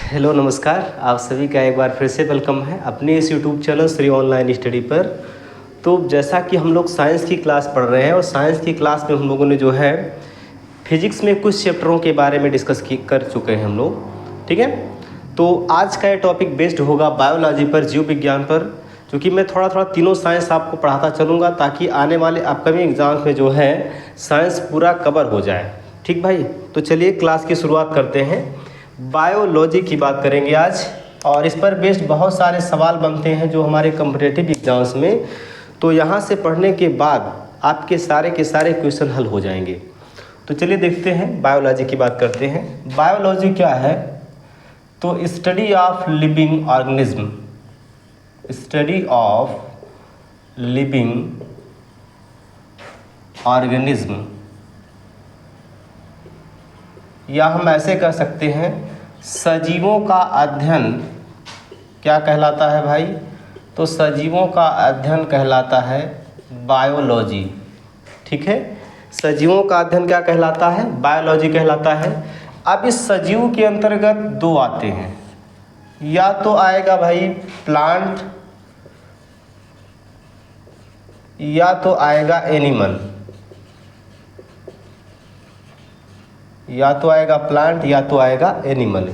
Hello नमस्कार, आप सभी का एक बार फिर से वेलकम है अपने इस YouTube channel Shri online study पर। तो जैसा कि हम लोग साइंस की क्लास पढ़ रहे हैं और साइंस की क्लास में हम लोगों ने जो है फिजिक्स में कुछ चैप्टरों के बारे में डिस्कस कर चुके हैं हम लोग, ठीक है। तो आज का ये टॉपिक बेस्ड होगा बायोलॉजी पर, जीव विज्ञान पर, क्योंकि मैं थोड़ा थोड़ा तीनों साइंस आपको पढ़ाता चलूँगा ताकि आने वाले अपकमिंग एग्जाम्स में जो है साइंस पूरा कवर हो जाए। ठीक भाई, तो चलिए क्लास की शुरुआत करते हैं। बायोलॉजी की बात करेंगे आज, और इस पर बेस्ड बहुत सारे सवाल बनते हैं जो हमारे कॉम्पिटिटिव एग्जाम्स में, तो यहाँ से पढ़ने के बाद आपके सारे के सारे क्वेश्चन हल हो जाएंगे। तो चलिए देखते हैं, बायोलॉजी की बात करते हैं। बायोलॉजी क्या है? तो study of living organism, study of living organism, या हम ऐसे कह सकते हैं सजीवों का अध्ययन क्या कहलाता है भाई? तो सजीवों का अध्ययन कहलाता है बायोलॉजी। ठीक है, सजीवों का अध्ययन क्या कहलाता है? बायोलॉजी कहलाता है। अब इस सजीव के अंतर्गत दो आते हैं, या तो आएगा भाई प्लांट, या तो आएगा एनिमल, या तो आएगा प्लांट या तो आएगा एनिमल।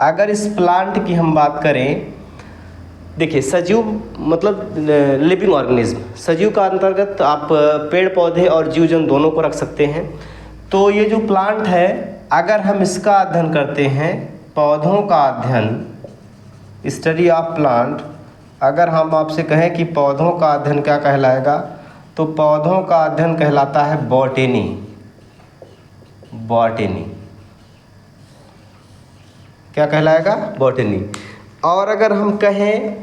अगर इस प्लांट की हम बात करें, देखिए सजीव मतलब लिविंग ऑर्गेनिज्म, सजीव का अंतर्गत आप पेड़ पौधे और जीव जंतु दोनों को रख सकते हैं। तो ये जो प्लांट है, अगर हम इसका अध्ययन करते हैं, पौधों का अध्ययन, स्टडी ऑफ प्लांट, अगर हम आपसे कहें कि पौधों का अध्ययन क्या कहलाएगा, तो पौधों का अध्ययन कहलाता है बॉटनी। बॉटनी क्या कहलाएगा? बॉटनी। और अगर हम कहें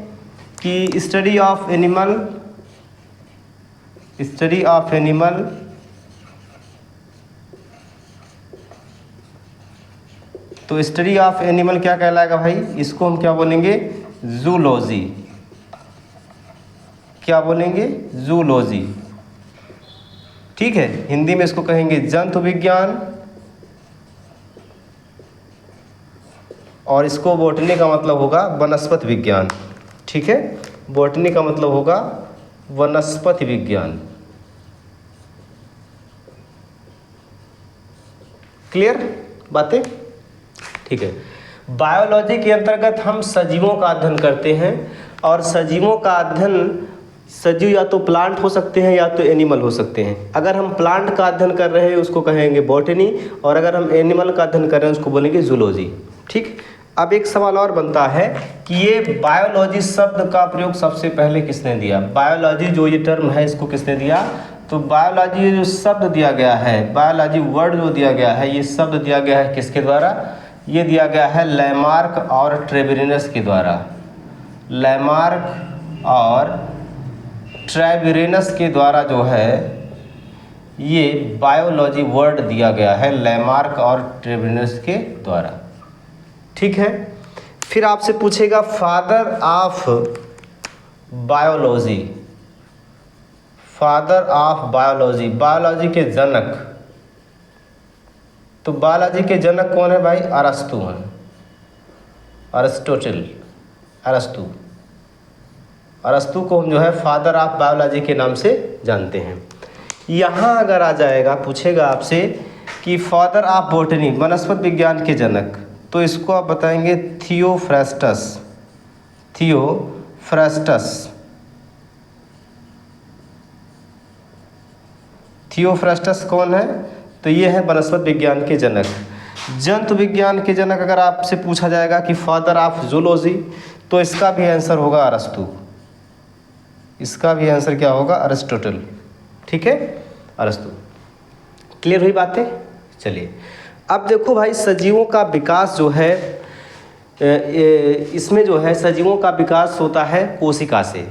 कि study of animal, study of animal, तो स्टडी ऑफ एनिमल क्या कहलाएगा भाई? इसको हम क्या बोलेंगे? जूलॉजी। क्या बोलेंगे? जूलॉजी। ठीक है, हिंदी में इसको कहेंगे जंतु विज्ञान, और इसको बॉटनी का मतलब होगा वनस्पति विज्ञान। ठीक है, बॉटनी का मतलब होगा वनस्पति विज्ञान। क्लियर बातें? ठीक है, बायोलॉजी के अंतर्गत हम सजीवों का अध्ययन करते हैं, और सजीवों का अध्ययन, सजीव या तो प्लांट हो सकते हैं या तो एनिमल हो सकते हैं। अगर हम प्लांट का अध्ययन कर रहे हैं उसको कहेंगे बॉटनी, और अगर हम एनिमल का अध्ययन कर रहे हैं उसको बोलेंगे जूलॉजी। ठीक, अब एक सवाल और बनता है कि ये बायोलॉजी शब्द का प्रयोग सबसे पहले किसने दिया? बायोलॉजी जो ये टर्म है इसको किसने दिया? तो बायोलॉजी जो शब्द दिया गया है, बायोलॉजी वर्ड जो दिया गया है, ये शब्द दिया गया है किसके द्वारा? ये दिया गया है लैमार्क और ट्रेविरनस के द्वारा। लैमार्क और ट्रेविरनस के द्वारा जो है ये बायोलॉजी वर्ड दिया गया है, लैमार्क और ट्रेविरनस के द्वारा। ठीक है, फिर आपसे पूछेगा father of biology, father of biology, biology के जनक। तो बायोलॉजी के जनक कौन है भाई? अरस्तु हैं, अरिस्टोटल, अरस्तु। अरस्तु को हम जो है फादर ऑफ बायोलॉजी के नाम से जानते हैं। यहाँ अगर आ जाएगा, पूछेगा आपसे कि फादर ऑफ बॉटनी, वनस्पति विज्ञान के जनक, तो इसको आप बताएंगे थियोफ्रास्टस। थियोफ्रास्टस, थियोफ्रास्टस कौन है? तो ये है वनस्पति विज्ञान के जनक। जंतु विज्ञान के जनक अगर आपसे पूछा जाएगा कि फादर ऑफ जूलॉजी, तो इसका भी आंसर होगा अरस्तु। इसका भी आंसर क्या होगा? अरिस्टोटल। ठीक है, अरस्तु। क्लियर हुई बातें? चलिए अब देखो भाई, सजीवों का विकास जो है, इसमें जो है सजीवों का विकास होता है कोशिका से,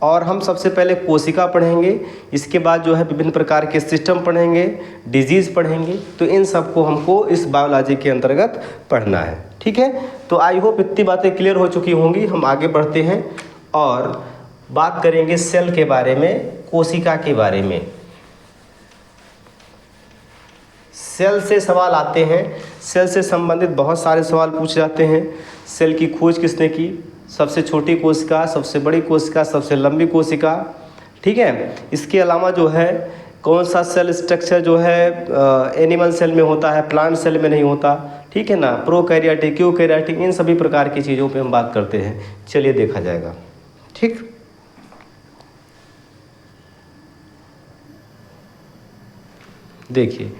और हम सबसे पहले कोशिका पढ़ेंगे, इसके बाद जो है विभिन्न प्रकार के सिस्टम पढ़ेंगे, डिजीज़ पढ़ेंगे। तो इन सबको हमको इस बायोलॉजी के अंतर्गत पढ़ना है। ठीक है, तो आई होप इतनी बातें क्लियर हो चुकी होंगी। हम आगे बढ़ते हैं और बात करेंगे सेल के बारे में, कोशिका के बारे में। सेल से सवाल आते हैं, सेल से संबंधित बहुत सारे सवाल पूछे जाते हैं। सेल की खोज किसने की? सबसे छोटी कोशिका, सबसे बड़ी कोशिका, सबसे लंबी कोशिका, ठीक है। इसके अलावा जो है कौन सा सेल स्ट्रक्चर जो है एनिमल सेल में होता है, प्लांट सेल में नहीं होता, ठीक है ना। प्रोकैरियोटिक, यूकैरियोटिक, इन सभी प्रकार की चीज़ों पे हम बात करते हैं। चलिए देखा जाएगा, ठीक। देखिए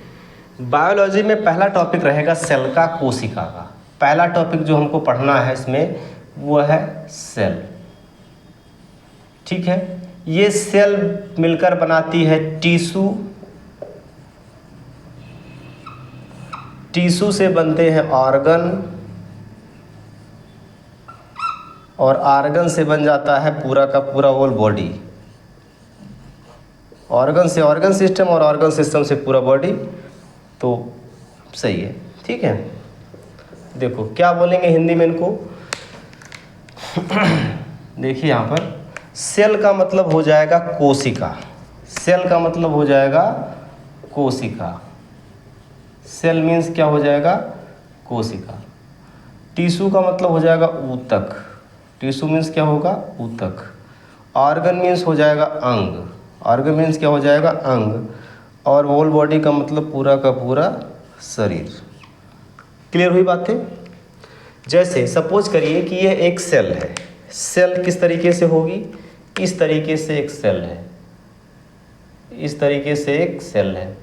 बायोलॉजी में पहला टॉपिक रहेगा सेल का, कोशिका का। पहला टॉपिक जो हमको पढ़ना है इसमें वो है सेल, ठीक है। ये सेल मिलकर बनाती है टिश्यू, टिश्यू से बनते हैं ऑर्गन, और ऑर्गन से बन जाता है पूरा का पूरा होल बॉडी। ऑर्गन से ऑर्गन सिस्टम, और ऑर्गन सिस्टम से पूरा बॉडी, तो सही है, ठीक है। देखो क्या बोलेंगे हिंदी में इनको। देखिए यहाँ पर सेल का मतलब हो जाएगा कोशिका, सेल का मतलब हो जाएगा कोशिका। सेल मीन्स क्या हो जाएगा? कोशिका। टिश्यू का मतलब हो जाएगा ऊतक, टिश्यू मीन्स क्या होगा? ऊतक। ऑर्गन मीन्स हो जाएगा अंग, ऑर्गन मीन्स क्या हो जाएगा? अंग। और होल बॉडी का मतलब पूरा का पूरा शरीर। क्लियर हुई बातें? जैसे सपोज करिए कि यह एक सेल है, सेल किस तरीके से होगी? इस तरीके से एक सेल है, इस तरीके से एक सेल है,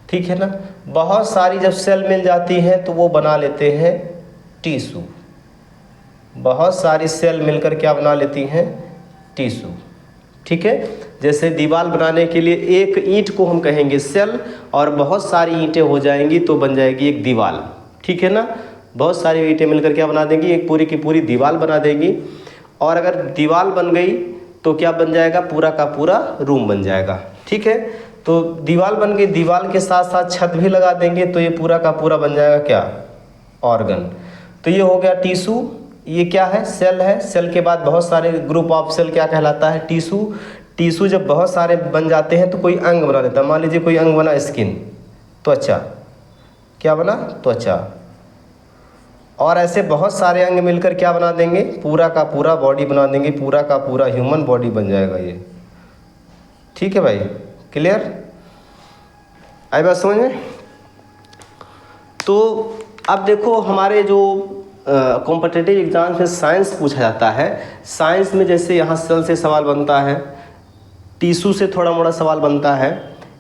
ठीक है ना। बहुत सारी जब सेल मिल जाती हैं तो वो बना लेते हैं टिश्यू। बहुत सारी सेल मिलकर क्या बना लेती हैं? टिश्यू, ठीक है। जैसे दीवार बनाने के लिए एक ईंट को हम कहेंगे सेल, और बहुत सारी ईंटें हो जाएंगी तो बन जाएगी एक दीवार, ठीक है ना। बहुत सारी ईंटें मिलकर क्या बना देंगी? एक पूरी की पूरी दीवार बना देंगी। और अगर दीवार बन गई तो क्या बन जाएगा? पूरा का पूरा रूम बन जाएगा, ठीक है। तो दीवार बन गई, दीवार के साथ साथ छत भी लगा देंगे तो ये पूरा का पूरा बन जाएगा क्या? ऑर्गन। तो ये हो गया टिश्यू। ये क्या है? सेल है। सेल के बाद बहुत सारे ग्रुप ऑफ सेल क्या कहलाता है? टिश्यू। टिश्यू जब बहुत सारे बन जाते हैं तो कोई अंग बना देता है। मान लीजिए कोई अंग बना स्किन, त्वचा। क्या बना? त्वचा। और ऐसे बहुत सारे अंग मिलकर क्या बना देंगे? पूरा का पूरा बॉडी बना देंगे, पूरा का पूरा ह्यूमन बॉडी बन जाएगा ये, ठीक है भाई। क्लियर? आई बात समझ में? तो अब देखो हमारे जो कॉम्पिटिटिव एग्जाम्स में साइंस पूछा जाता है, साइंस में जैसे यहाँ सेल से सवाल बनता है, टिश्यू से थोड़ा मोड़ा सवाल बनता है,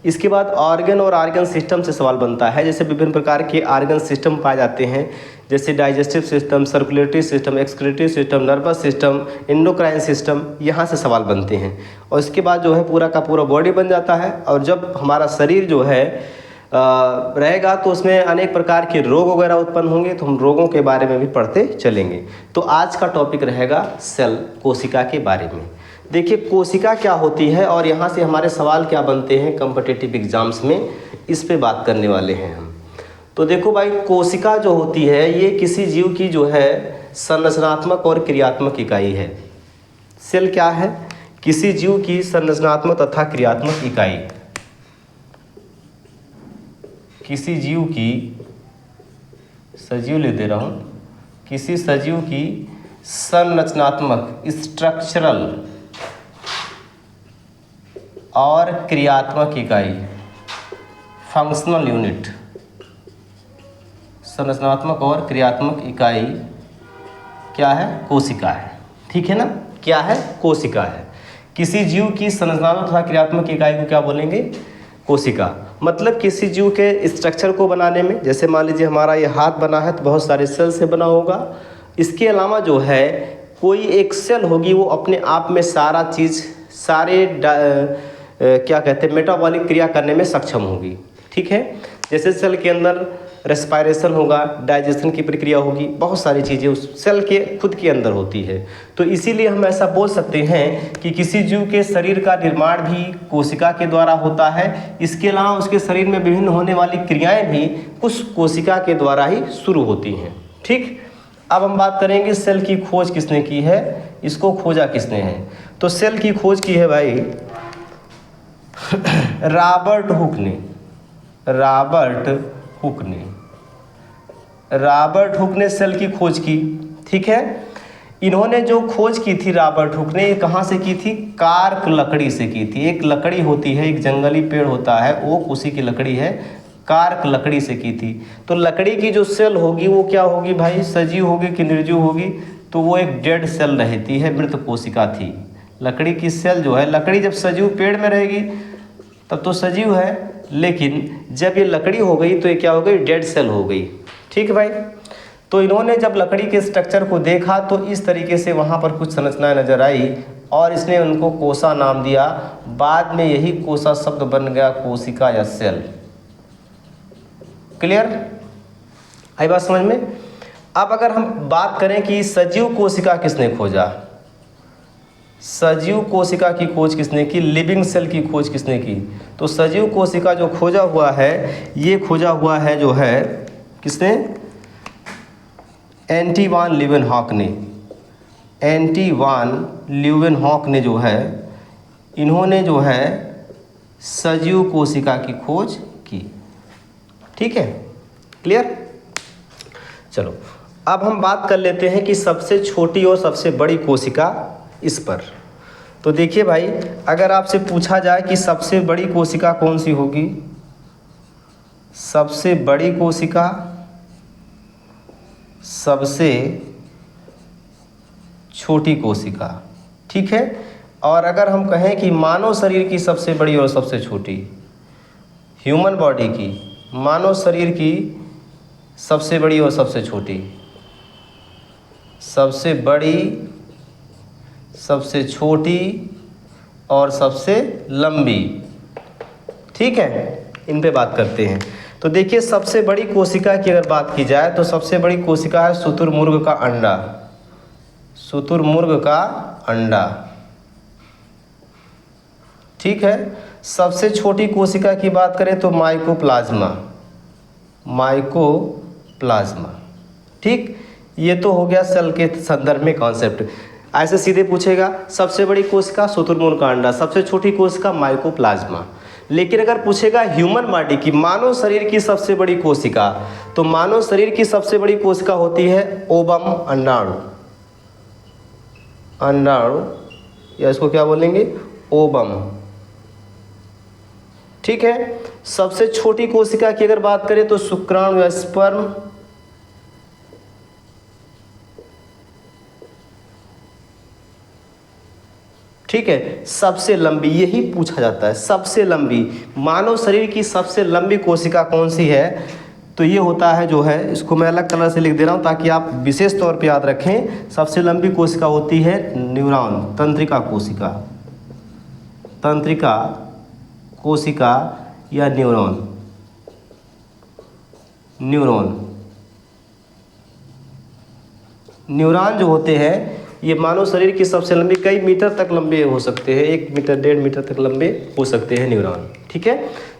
इसके बाद ऑर्गन और ऑर्गन सिस्टम से सवाल बनता है। जैसे विभिन्न प्रकार के ऑर्गन सिस्टम पाए जाते हैं, जैसे digestive system, circulatory system, excretory system, nervous system, endocrine system, यहाँ से सवाल बनते हैं। और इसके बाद जो है पूरा का पूरा बॉडी बन जाता है। और जब हमारा शरीर जो है रहेगा तो उसमें अनेक प्रकार के रोग वगैरह उत्पन्न होंगे, तो हम रोगों के बारे में भी पढ़ते चलेंगे। तो आज का टॉपिक रहेगा सेल, कोशिका के बारे में। देखिए कोशिका क्या होती है और यहाँ से हमारे सवाल क्या बनते हैं कॉम्पिटिटिव एग्जाम्स में, इस पे बात करने वाले हैं हम। तो देखो भाई, कोशिका जो होती है ये किसी जीव की जो है संरचनात्मक और क्रियात्मक इकाई है। सेल क्या है? किसी जीव की संरचनात्मक तथा क्रियात्मक इकाई। किसी जीव की, सजीव ले दे रहा हूँ, किसी सजीव की संरचनात्मक, स्ट्रक्चरल और क्रियात्मक इकाई, फंक्शनल यूनिट। संरचनात्मक और क्रियात्मक इकाई क्या है? कोशिका है, ठीक है ना। क्या है? कोशिका है। किसी जीव की संरचनात्मक तथा क्रियात्मक इकाई को क्या बोलेंगे? कोशिका। मतलब किसी जीव के स्ट्रक्चर को बनाने में, जैसे मान लीजिए हमारा ये हाथ बना है तो बहुत सारे सेल से बना होगा। इसके अलावा जो है कोई एक सेल होगी, वो अपने आप में सारा चीज़, सारे क्या कहते हैं, मेटाबॉलिक क्रिया करने में सक्षम होगी, ठीक है। जैसे सेल के अंदर रेस्पायरेशन होगा, डाइजेशन की प्रक्रिया होगी, बहुत सारी चीज़ें उस सेल के खुद के अंदर होती है। तो इसीलिए हम ऐसा बोल सकते हैं कि किसी जीव के शरीर का निर्माण भी कोशिका के द्वारा होता है। इसके अलावा उसके शरीर में विभिन्न होने वाली क्रियाएं भी उस कोशिका के द्वारा ही शुरू होती हैं, ठीक। अब हम बात करेंगे सेल की खोज किसने की है, इसको खोजा किसने है। तो सेल की खोज की है भाई रॉबर्ट हुक ने। रॉबर्ट हुक ने सेल की खोज की, ठीक है। इन्होंने जो खोज की थी रॉबर्ट हुक ने, कहाँ से की थी? कार्क लकड़ी से की थी। एक लकड़ी होती है, एक जंगली पेड़ होता है, ओक, उसी की लकड़ी है, कार्क लकड़ी से की थी। तो लकड़ी की जो सेल होगी वो क्या होगी भाई? सजीव होगी कि निर्जीव होगी? तो वो एक डेड सेल रहती है, मृत कोशिका थी। लकड़ी की सेल जो है, लकड़ी जब सजीव पेड़ में रहेगी तब तो सजीव है, लेकिन जब ये लकड़ी हो गई तो ये क्या हो गई? डेड सेल हो गई। ठीक है भाई। तो इन्होंने जब लकड़ी के स्ट्रक्चर को देखा तो इस तरीके से वहाँ पर कुछ संरचनाएं नजर आई और इसने उनको कोसा नाम दिया। बाद में यही कोसा शब्द बन गया कोशिका या सेल। क्लियर? आई बात समझ में? अब अगर हम बात करें कि सजीव कोशिका किसने खोजा, सजीव कोशिका की खोज किसने की, लिविंग सेल की खोज किसने की, तो सजीव कोशिका जो खोजा हुआ है, ये खोजा हुआ है जो है किसने? एंटी वान लीवेनहॉक ने। एंटी वान लीवेनहॉक ने जो है, इन्होंने जो है सजीव कोशिका की खोज की। ठीक है, क्लियर? चलो अब हम बात कर लेते हैं कि सबसे छोटी और सबसे बड़ी कोशिका इस पर। तो देखिए भाई, अगर आपसे पूछा जाए कि सबसे बड़ी कोशिका कौन सी होगी, सबसे बड़ी कोशिका, सबसे छोटी कोशिका, ठीक है। और अगर हम कहें कि मानव शरीर की सबसे बड़ी और सबसे छोटी, ह्यूमन बॉडी की, मानव शरीर की सबसे बड़ी और सबसे छोटी, सबसे बड़ी, सबसे छोटी और सबसे लंबी, ठीक है, इन पे बात करते हैं। तो देखिए, सबसे बड़ी कोशिका की अगर बात की जाए तो सबसे बड़ी कोशिका है शुतुरमुर्ग का अंडा। शुतुरमुर्ग का अंडा, ठीक है। सबसे छोटी कोशिका की बात करें तो माइकोप्लाज्मा, माइकोप्लाज्मा, ठीक। ये तो हो गया सेल के संदर्भ में कॉन्सेप्ट। ऐसे सीधे पूछेगा सबसे बड़ी कोशिका शुतुरमुर्ग का अंडा, सबसे छोटी कोशिका माइकोप्लाज्मा। लेकिन अगर पूछेगा ह्यूमन बॉडी की, मानव शरीर की सबसे बड़ी कोशिका, तो मानव शरीर की सबसे बड़ी कोशिका होती है ओवम, अंडाणु। अंडाणु, या इसको क्या बोलेंगे? ओवम, ठीक है। सबसे छोटी कोशिका की अगर बात करें तो शुक्राणु या स्पर्म, ठीक है। सबसे लंबी, यही पूछा जाता है, सबसे लंबी, मानव शरीर की सबसे लंबी कोशिका कौन सी है? तो ये होता है जो है, इसको मैं अलग कलर से लिख दे रहा हूँ ताकि आप विशेष तौर पे याद रखें। सबसे लंबी कोशिका होती है न्यूरॉन, तंत्रिका कोशिका, तंत्रिका कोशिका या न्यूरॉन, न्यूरॉन। न्यूरॉन जो होते हैं ये मानव शरीर की सबसे लंबी, कई मीटर तक लंबे हो सकते हैं, 1 मीटर 1.5 मीटर तक लंबे हो सकते हैं न्यूरॉन, ठीक है।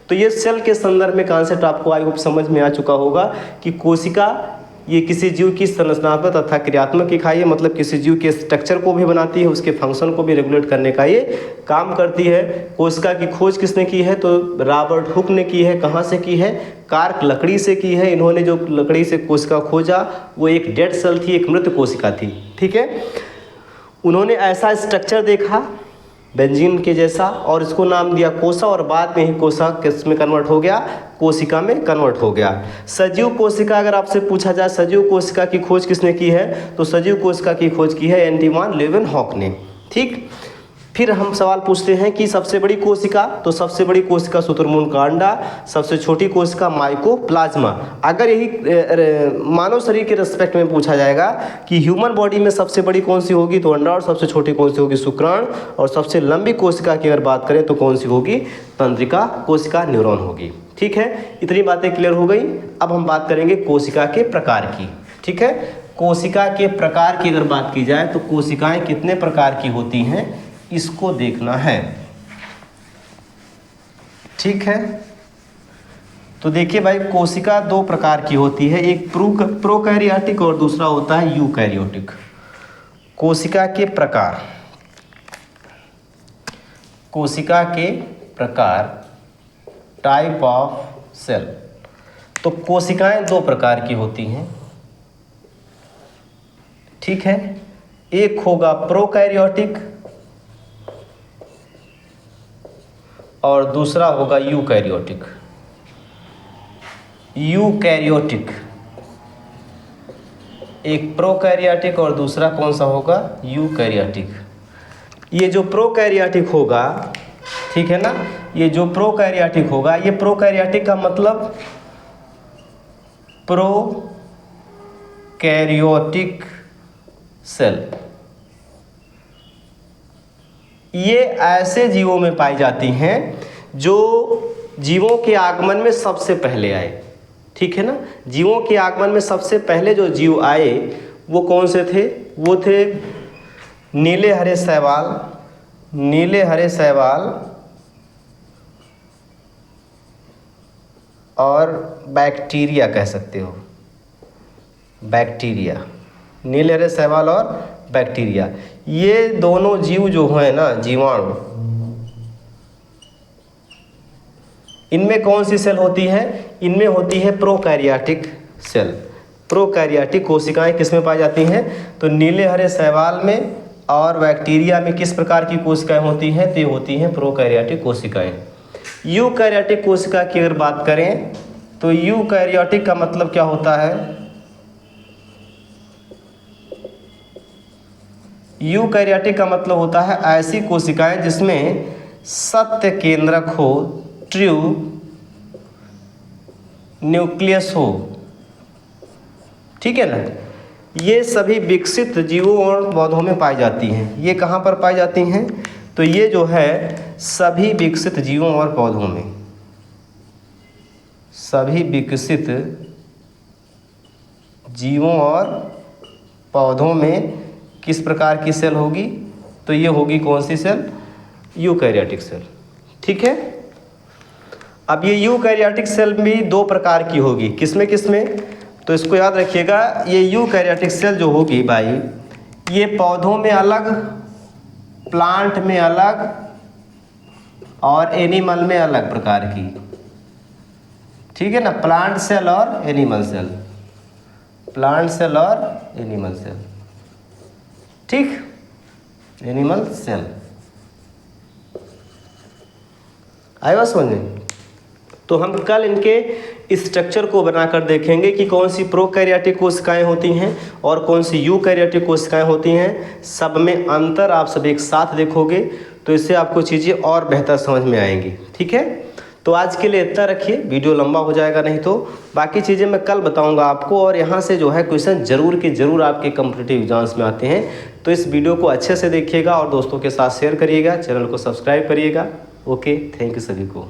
तो ये सेल के संदर्भ में कॉन्सेप्ट आपको आई होप समझ में आ चुका होगा कि कोशिका ये किसी जीव की संरचनात्मक तथा क्रियात्मक इकाई है, मतलब किसी जीव के स्ट्रक्चर को भी बनाती है, उसके फंक्शन को भी रेगुलेट करने का ये काम करती है। कोशिका की खोज किसने की है? तो रॉबर्ट हुक ने की है। कहाँ से की है? कार्क लकड़ी से की है। इन्होंने जो लकड़ी से कोशिका खोजा वो एक डेड सेल थी, एक मृत कोशिका थी, ठीक है। उन्होंने ऐसा स्ट्रक्चर देखा बेंजीन के जैसा और इसको नाम दिया कोसा, और बाद में ही कोसा किस में कन्वर्ट हो गया? कोशिका में कन्वर्ट हो गया। सजीव कोशिका अगर आपसे पूछा जाए सजीव कोशिका की खोज किसने की है, तो सजीव कोशिका की खोज की है एंटी वान लीवेनहॉक ने, ठीक। फिर हम सवाल पूछते हैं कि सबसे बड़ी कोशिका, तो सबसे बड़ी कोशिका शुतुरमुर्ग का अंडा, सबसे छोटी कोशिका माइकोप्लाज्मा। अगर यही मानव शरीर के रेस्पेक्ट में पूछा जाएगा कि ह्यूमन बॉडी में सबसे बड़ी कौन सी होगी, तो अंडा, और सबसे छोटी कौन सी होगी? शुक्राणु, और सबसे लंबी कोशिका की अगर बात करें तो कौन सी होगी? तंत्रिका कोशिका, न्यूरॉन होगी, ठीक है। इतनी बातें क्लियर हो गई। अब हम बात करेंगे कोशिका के प्रकार की, ठीक है। कोशिका के प्रकार की अगर बात की जाए तो कोशिकाएं कितने प्रकार की होती हैं इसको देखना है, ठीक है। तो देखिए भाई, कोशिका 2 प्रकार की होती है, एक प्रोकैरियोटिक और दूसरा होता है यूकैरियोटिक। कोशिका के प्रकार, कोशिका के प्रकार, टाइप ऑफ सेल। तो कोशिकाएं 2 प्रकार की होती हैं, ठीक है। एक होगा प्रोकैरियोटिक और दूसरा होगा यूकैरियोटिक। यूकैरियोटिक, एक प्रोकैरियोटिक और दूसरा कौन सा होगा, यूकैरियोटिक। ये जो प्रोकैरियोटिक होगा, ठीक है ना, ये जो प्रोकैरियोटिक होगा, ये प्रोकैरियोटिक का मतलब प्रोकैरियोटिक सेल, ये ऐसे जीवों में पाई जाती हैं जो जीवों के आगमन में सबसे पहले आए, ठीक है ना। जीवों के आगमन में सबसे पहले जो जीव आए वो कौन से थे, वो थे नीले हरे शैवाल, नीले हरे शैवाल और बैक्टीरिया कह सकते हो, बैक्टीरिया, नीले हरे शैवाल और बैक्टीरिया। ये दोनों जीव जो हैं ना, जीवाणु, इनमें कौन सी सेल होती है, इनमें होती है प्रोकैरियोटिक सेल। प्रोकैरियोटिक कोशिकाएं किस में पाई जाती हैं, तो नीले हरे शैवाल में और बैक्टीरिया में किस प्रकार की कोशिकाएं होती हैं, तो ये होती हैं प्रोकैरियोटिक कोशिकाएं। यूकैरियोटिक कोशिका की अगर बात करें तो यूकैरियोटिक का मतलब क्या होता है, यूकैरियोटिक का मतलब होता है ऐसी कोशिकाएं जिसमें सत्य केंद्रक हो, ट्रू न्यूक्लियस हो, ठीक है ना। ये सभी विकसित जीवों और पौधों में पाई जाती हैं। ये कहाँ पर पाई जाती हैं, तो ये जो है सभी विकसित जीवों और पौधों में, सभी विकसित जीवों और पौधों में किस प्रकार की सेल होगी, तो ये होगी कौन सी सेल, यूकैरियोटिक सेल, ठीक है। अब ये यूकैरियोटिक सेल भी दो प्रकार की होगी, किसमें किसमें, तो इसको याद रखिएगा। ये यूकैरियोटिक सेल जो होगी भाई, ये पौधों में अलग, प्लांट में अलग और एनिमल में अलग प्रकार की, ठीक है ना। प्लांट सेल और एनिमल सेल, प्लांट सेल और एनिमल सेल, ठीक, एनिमल सेल। आएगा समझ में। तो हम कल इनके स्ट्रक्चर को बनाकर देखेंगे कि कौन सी प्रोकैरियोटिक कोशिकाएं होती हैं और कौन सी यूकैरियोटिक कोशिकाएं होती हैं। सब में अंतर आप सब एक साथ देखोगे तो इससे आपको चीज़ें और बेहतर समझ में आएंगी, ठीक है। तो आज के लिए इतना रखिए, वीडियो लंबा हो जाएगा नहीं तो। बाकी चीज़ें मैं कल बताऊंगा आपको, और यहाँ से जो है क्वेश्चन जरूर के जरूर आपके कॉम्पिटिटिव एग्जाम्स में आते हैं। तो इस वीडियो को अच्छे से देखिएगा और दोस्तों के साथ शेयर करिएगा, चैनल को सब्सक्राइब करिएगा। ओके, थैंक यू सभी को।